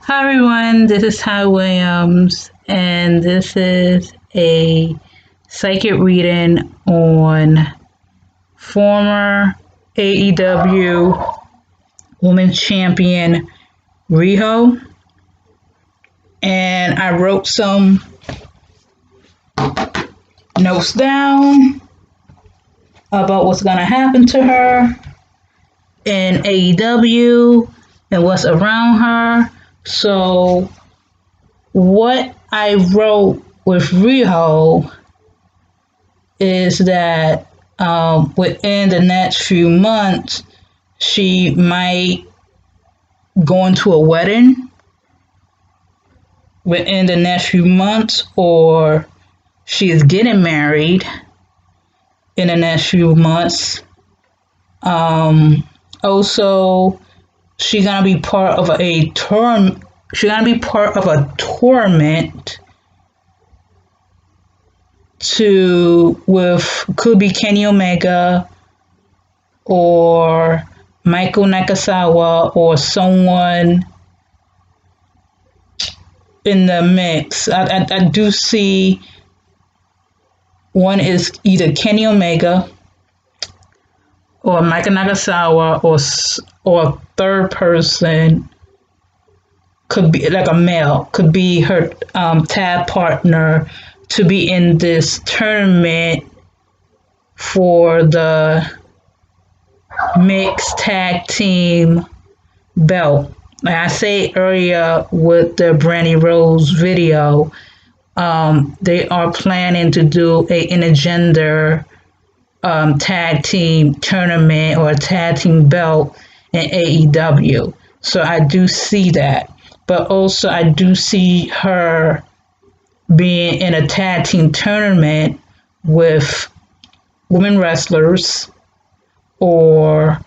Hi everyone, this is Ty Williams, and this is a psychic reading on former AEW Women's Champion Riho. And I wrote some notes down about what's going to happen to her in AEW and what's around her. So, what I wrote with Riho is that within the next few months, she might go into a wedding within the next few months, or she is getting married in the next few months. Also, she's gonna be part of a tournament. She's gonna be part of a tournament could be Kenny Omega or Michael Nakasawa or someone in the mix. I do see one is either Kenny Omega or Michael Nagasawa, or a third person could be like a male, could be her tag partner to be in this tournament for the mixed tag team belt. Like I said earlier with the Brandy Rose video, they are planning to do a intergender tag team tournament or a tag team belt in AEW. So I do see that. But also I do see her being in a tag team tournament with women wrestlers or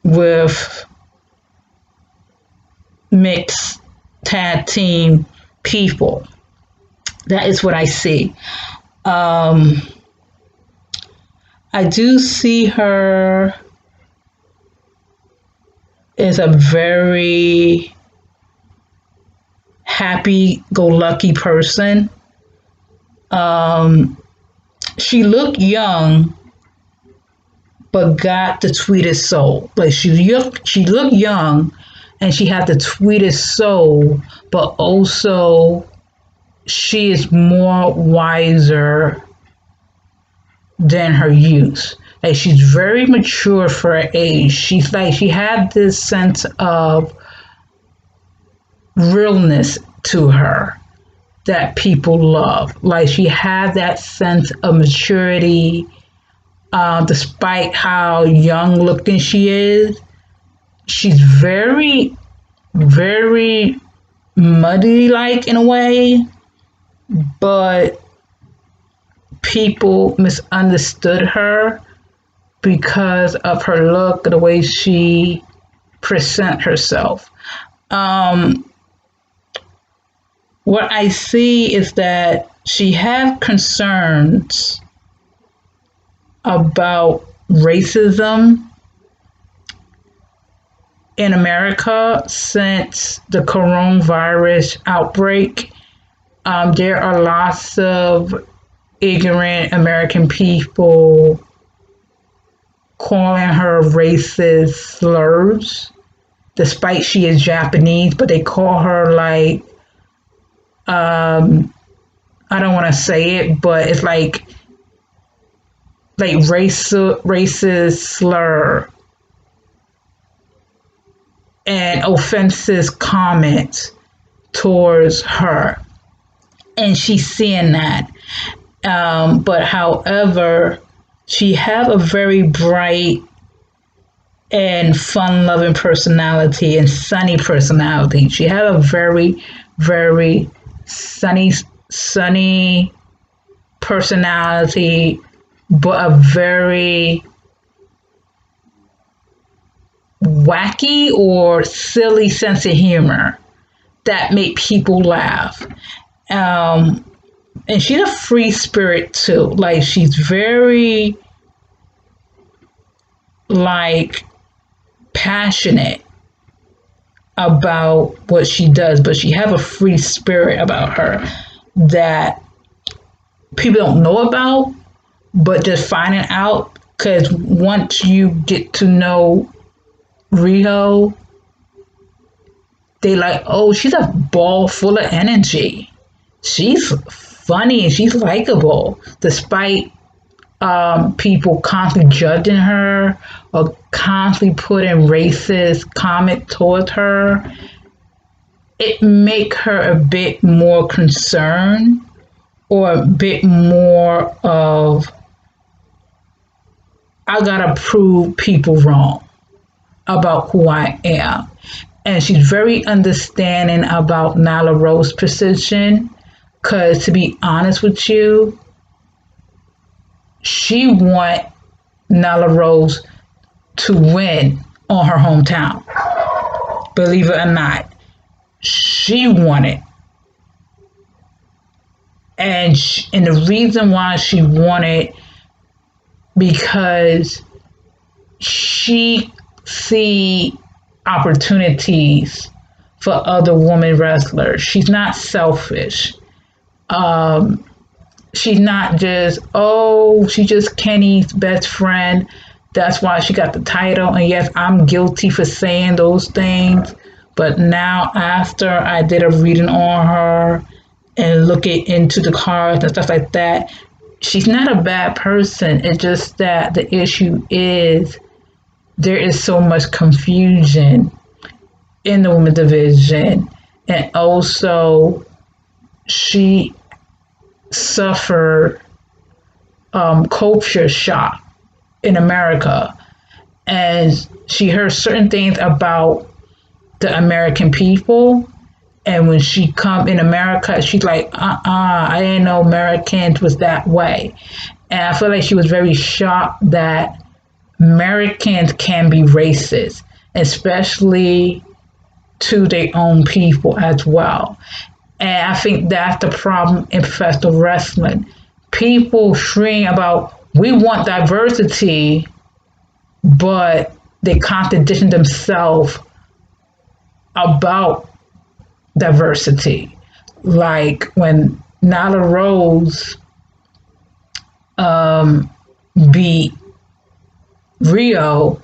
with mixed tag team people. That is what I see. I do see her as a very happy-go-lucky person. She looked young, but got the sweetest soul. Like she looked young, and she had the sweetest soul, but also she is more wiser than her youth. Like she's very mature for her age. She had this sense of realness to her that people love. Like she had that sense of maturity, despite how young looking she is. She's very, very muddy like in a way, but people misunderstood her because of her look, the way she present herself. What I see is that she has concerns about racism in America since the coronavirus outbreak. There are lots of ignorant American people calling her racist slurs, despite she is Japanese, but they call her like, I don't want to say it, but it's like racist slur and offensive comments towards her. And she's seeing that. But however, she has a very bright and fun-loving personality and sunny personality. She has a very, very sunny personality, but a very wacky or silly sense of humor that make people laugh. And she's a free spirit too. Like she's very like passionate about what she does, but she have a free spirit about her that people don't know about, but just finding out, because once you get to know Riho, they like, oh, she's a ball full of energy. She's funny and she's likable, despite people constantly judging her or constantly putting racist comment towards her. It make her a bit more concerned, or a bit more of, I gotta prove people wrong about who I am. And she's very understanding about Nyla Rose's position, because to be honest with you, she want Nyla Rose to win on her hometown. Believe it or not, she won it. And the reason why she won it, because she see opportunities for other women wrestlers. She's not selfish. She's not just, oh, she's just Kenny's best friend. That's why she got the title. And yes, I'm guilty for saying those things. But now, after I did a reading on her and looking into the cards and stuff like that, she's not a bad person. It's just that the issue is there is so much confusion in the women's division. And also, she suffered culture shock in America. And she heard certain things about the American people. And when she come in America, she's like, I didn't know Americans was that way. And I feel like she was very shocked that Americans can be racist, especially to their own people as well. And I think that's the problem in professional wrestling. People shrink about, we want diversity, but they contradiction themselves about diversity. Like when Nyla Rose beat Riho,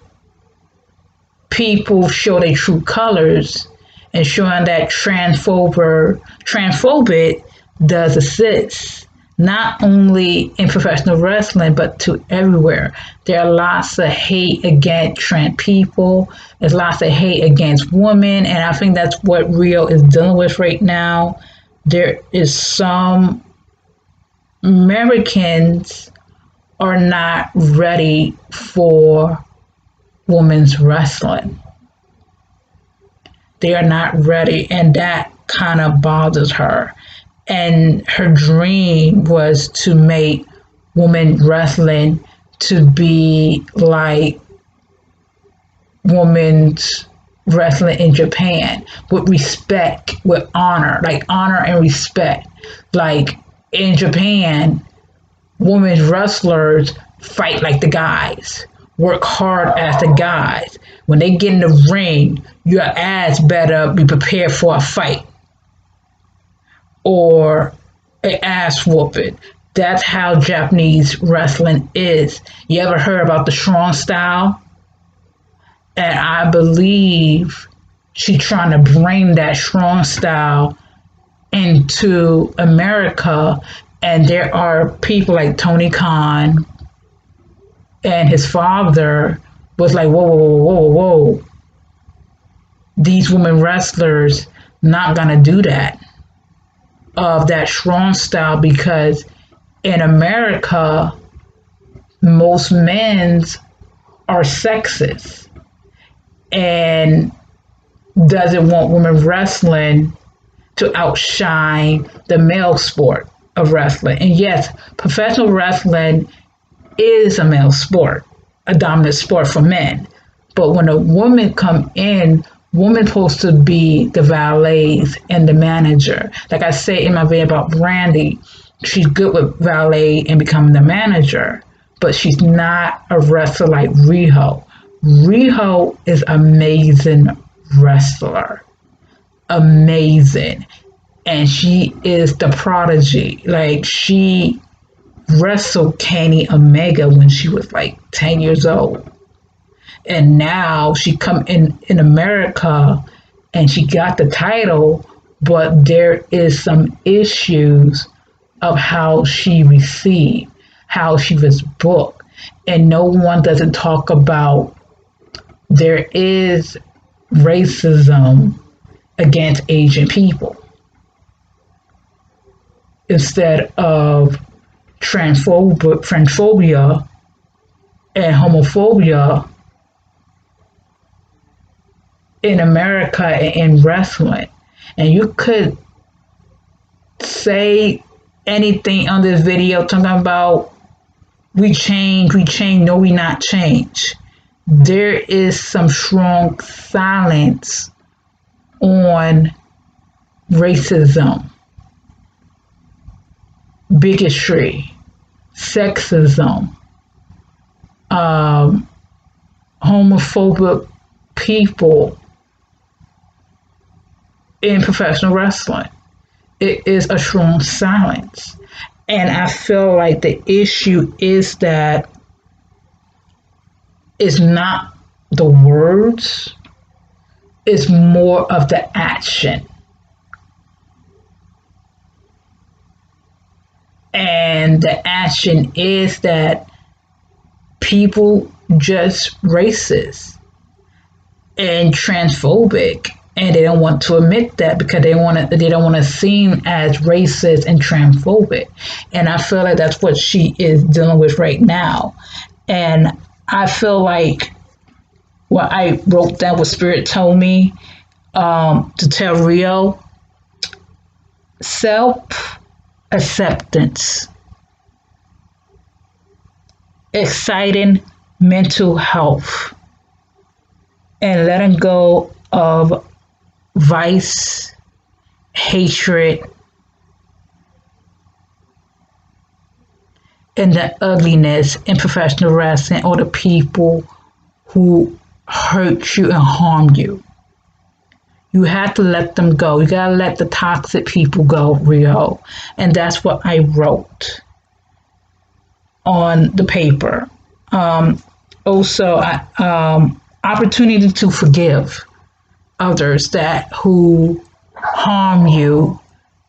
people show their true colors and showing that transphobic does exist, not only in professional wrestling, but to everywhere. There are lots of hate against trans people. There's lots of hate against women. And I think that's what Riho is dealing with right now. There is some Americans are not ready for women's wrestling. They are not ready, and that kind of bothers her. And her dream was to make women wrestling to be like women's wrestling in Japan, with respect, with honor, like honor and respect. Like in Japan, women's wrestlers fight like the guys, work hard as the guys. When they get in the ring, your ass better be prepared for a fight or an ass whooping. That's how Japanese wrestling is. You ever heard about the strong style? And I believe she's trying to bring that strong style into America. And there are people like Tony Khan, and his father was like, whoa, whoa, whoa, whoa, whoa. These women wrestlers not gonna do that, of that strong style, because in America, most men are sexist and doesn't want women wrestling to outshine the male sport of wrestling. And yes, professional wrestling is a male sport, a dominant sport for men. But when a woman come in, woman supposed to be the valets and the manager. Like I say in my video about Brandy, she's good with valet and becoming the manager, but she's not a wrestler like Riho. Riho is amazing wrestler, amazing. And she is the prodigy. Like, she wrestled Kenny Omega when she was like 10 years old. And now she come in America and she got the title, but there is some issues of how she received, how she was booked. And no one doesn't talk about there is racism against Asian people instead of transphobia and homophobia in America and in wrestling. And you could say anything on this video talking about we change, no, we not change. There is some strong silence on racism, bigotry, sexism, homophobic people in professional wrestling. It is a strong silence. And I feel like the issue is that it's not the words, it's more of the action. And the action is that people just racist and transphobic, and they don't want to admit that because they don't want to seem as racist and transphobic. And I feel like that's what she is dealing with right now. And I feel like what I wrote down, what Spirit told me to tell Riho: self acceptance, exciting mental health, and letting go of vice, hatred, and the ugliness in professional wrestling, or the people who hurt you and harm you. You have to let them go. You gotta let the toxic people go, Riho. And that's what I wrote on the paper. Also, opportunity to forgive others that who harm you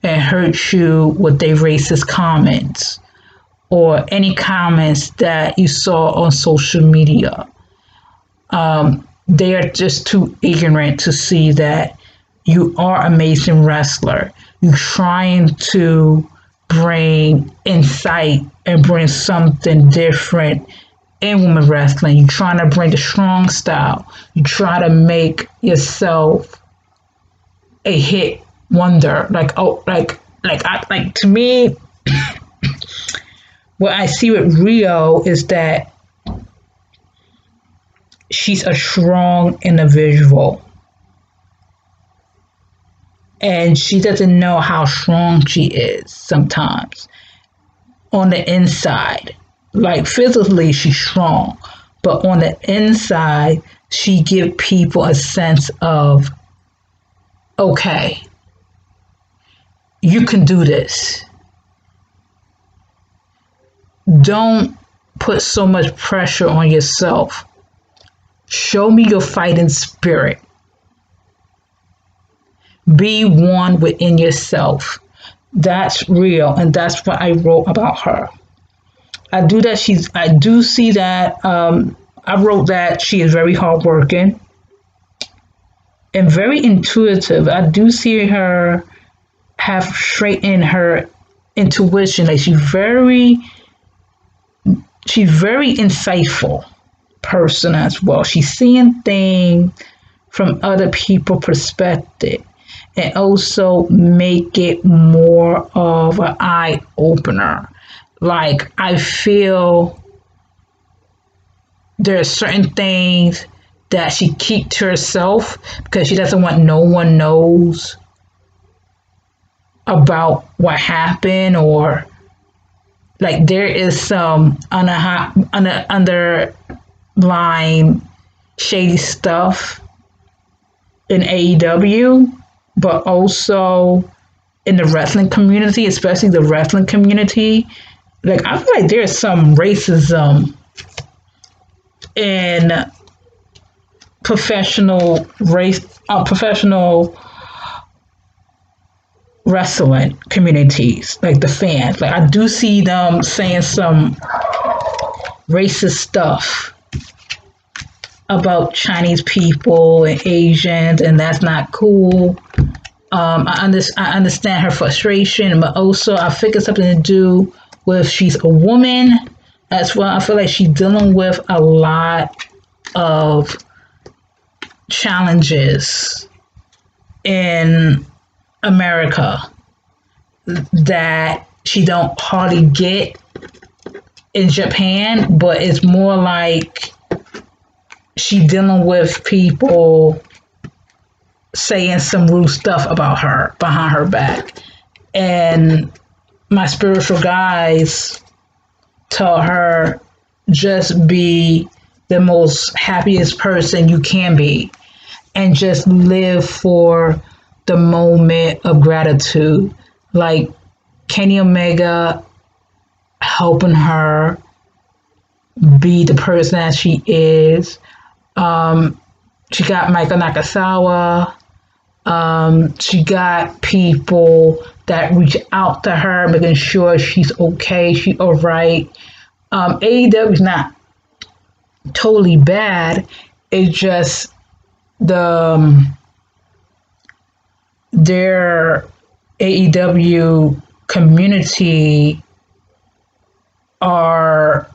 and hurt you with their racist comments or any comments that you saw on social media. They are just too ignorant to see that you are an amazing wrestler. You're trying to bring insight and bring something different in women wrestling. You're trying to bring the strong style. You try to make yourself a hit wonder. Like to me, what I see with Riho is that she's a strong individual. And she doesn't know how strong she is sometimes on the inside. Like physically, she's strong. But on the inside, she gives people a sense of, okay, you can do this. Don't put so much pressure on yourself. Show me your fighting spirit. Be one within yourself. That's real, and that's what I wrote about her. I do see that I wrote that she is very hardworking and very intuitive. I do see her have straight in her intuition. Like she's very insightful person as well. She's seeing things from other people's perspective and also make it more of an eye opener. Like I feel there are certain things that she keeps to herself because she doesn't want no one knows about what happened, or like there is some underlying shady stuff in AEW, but also in the wrestling community, especially the wrestling community. Like, I feel like there's some racism in professional wrestling communities, like the fans. Like, I do see them saying some racist stuff about Chinese people and Asians, and that's not cool. I understand her frustration, but also I think it's something to do with she's a woman as well. I feel like she's dealing with a lot of challenges in America that she don't hardly get in Japan, but it's more like she dealing with people saying some rude stuff about her behind her back. And my spiritual guides tell her, just be the most happiest person you can be and just live for the moment of gratitude. Like Kenny Omega helping her be the person that she is. She got Michael Nakasawa. She got people that reach out to her, making sure she's okay, she's all right. AEW is not totally bad. It's just their AEW community are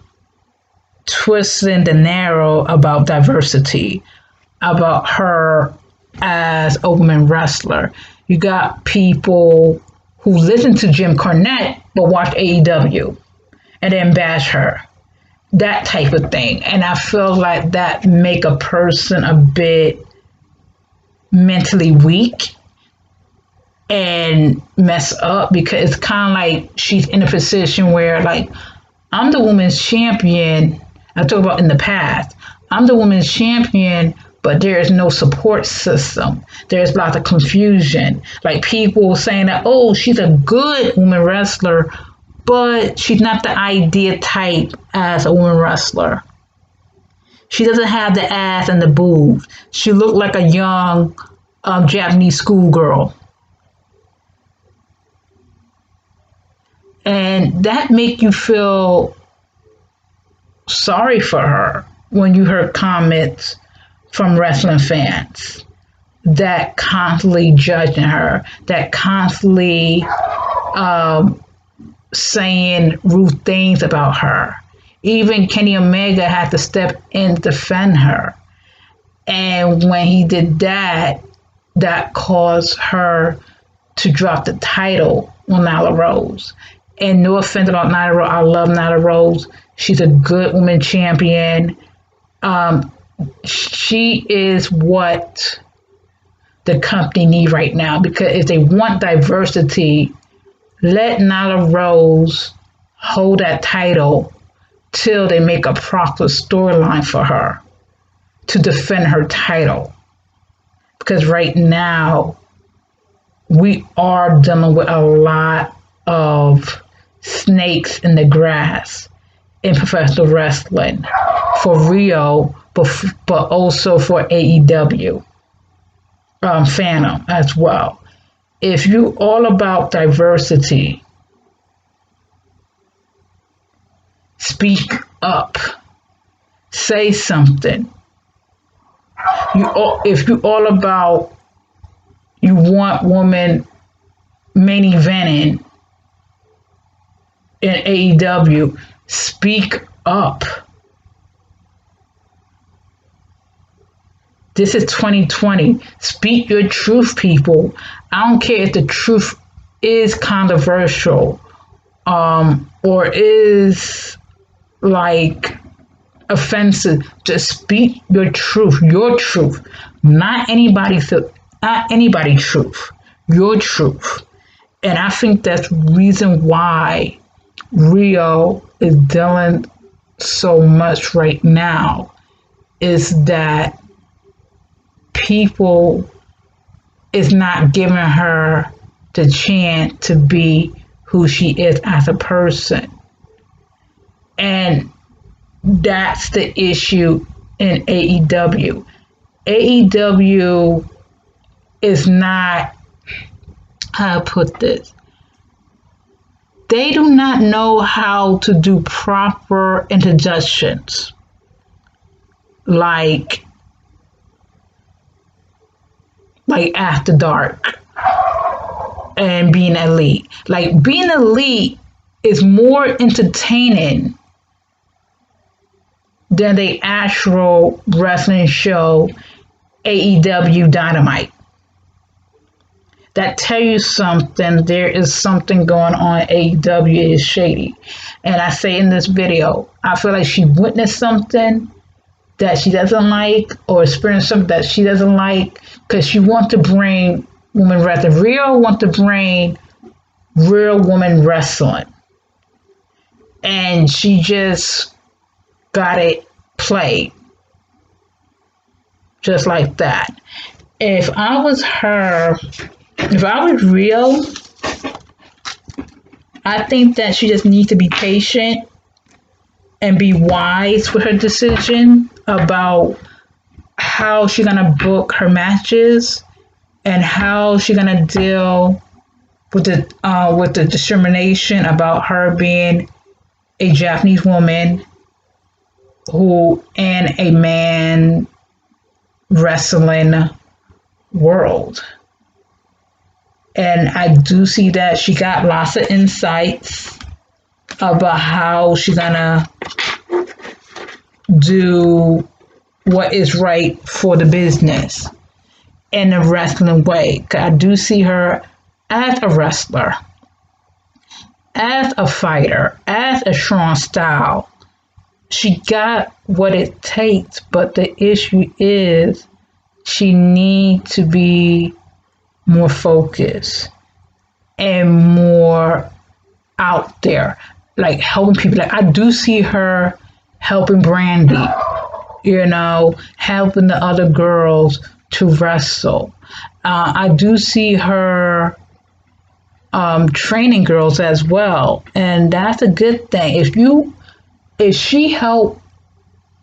twisting the narrow about diversity, about her as a woman wrestler. You got people who listen to Jim Cornette but watch AEW and then bash her. That type of thing. And I feel like that make a person a bit mentally weak and mess up, because it's kind of like she's in a position where, like, I'm the women's champion. I talked about in the past. I'm the women's champion, but there is no support system. There's lots of confusion. Like people saying that, oh, she's a good woman wrestler, but she's not the ideal type as a woman wrestler. She doesn't have the ass and the boobs. She looked like a young Japanese schoolgirl. And that make you feel sorry for her when you heard comments from wrestling fans that constantly judging her, that constantly saying rude things about her. Even Kenny Omega had to step in to defend her. And when he did that, that caused her to drop the title on Nyla Rose. And no offense about Nyla Rose, I love Nyla Rose. She's a good woman champion. She is what the company need right now, because if they want diversity, let Nyla Rose hold that title till they make a proper storyline for her to defend her title. Because right now, we are dealing with a lot of snakes in the grass in professional wrestling for Riho, but also for AEW, Phantom as well. If you're all about diversity, speak up, say something. If you're all about, you want women main eventing in AEW, speak up. This is 2020. Speak your truth, people. I don't care if the truth is controversial, or is like offensive. Just speak your truth, not anybody's truth, your truth. And I think that's the reason why Riho is dealing so much right now, is that people is not giving her the chance to be who she is as a person. And that's the issue in AEW. AEW is not, how to put this, they do not know how to do proper introductions like After Dark and Being Elite. Like, Being Elite is more entertaining than the actual wrestling show AEW Dynamite. That tell you something. There is something going on. AEW is shady. And I say in this video, I feel like she witnessed something that she doesn't like, or experienced something that she doesn't like, because she wants to bring women wrestling. Riho wants to bring real woman wrestling. And she just got it played. Just like that. If I was her, if I was Riho, I think that she just needs to be patient and be wise with her decision about how she's gonna book her matches and how she's gonna deal with the discrimination about her being a Japanese woman who in a man wrestling world. And I do see that she got lots of insights about how she's gonna do what is right for the business in a wrestling way. 'Cause I do see her as a wrestler, as a fighter, as a strong style. She got what it takes, but the issue is she needs to be more focused and more out there, like helping people. Like, I do see her helping Brandy, helping the other girls to wrestle. I do see her training girls as well, and that's a good thing. If she helped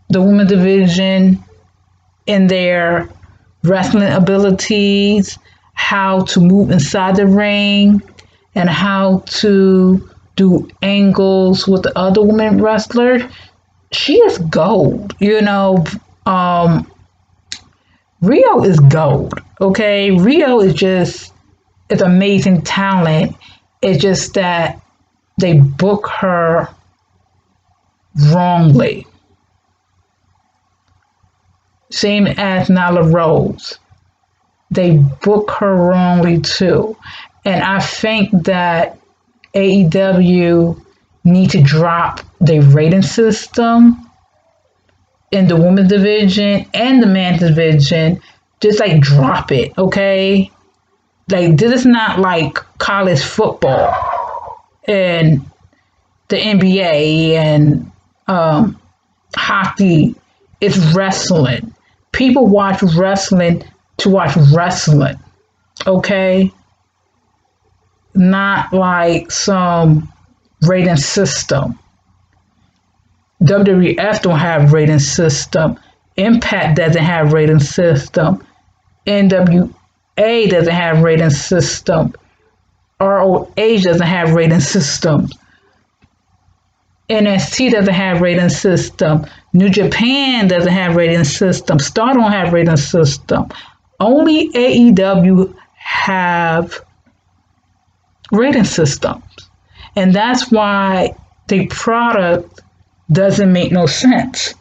the women's division in their wrestling abilities, how to move inside the ring, and how to do angles with the other women wrestlers, she is gold. Riho is gold. Okay, Riho is amazing talent. It's just that they book her wrongly. Same as Nyla Rose. They book her wrongly too. And I think that AEW need to drop their rating system in the women's division and the men's division. Just like drop it, okay? Like, this is not like college football and the NBA and hockey. It's wrestling. People watch wrestling to watch wrestling, okay? Not like some rating system. WWF don't have rating system. Impact doesn't have rating system. NWA doesn't have rating system. ROH doesn't have rating system. NXT doesn't have rating system. New Japan doesn't have rating system. Star don't have rating system. Only AEW have rating systems. And that's why the product doesn't make no sense.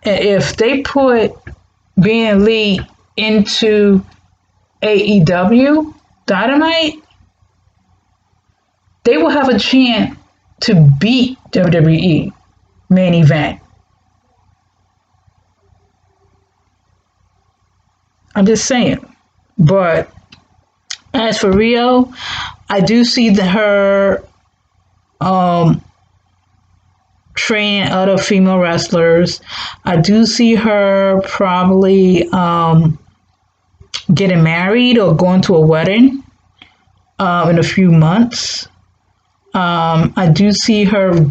If they put Being Elite into AEW Dynamite, they will have a chance to beat WWE main event. I'm just saying. But as for Riho, I do see her training other female wrestlers. I do see her probably getting married or going to a wedding in a few months. I do see her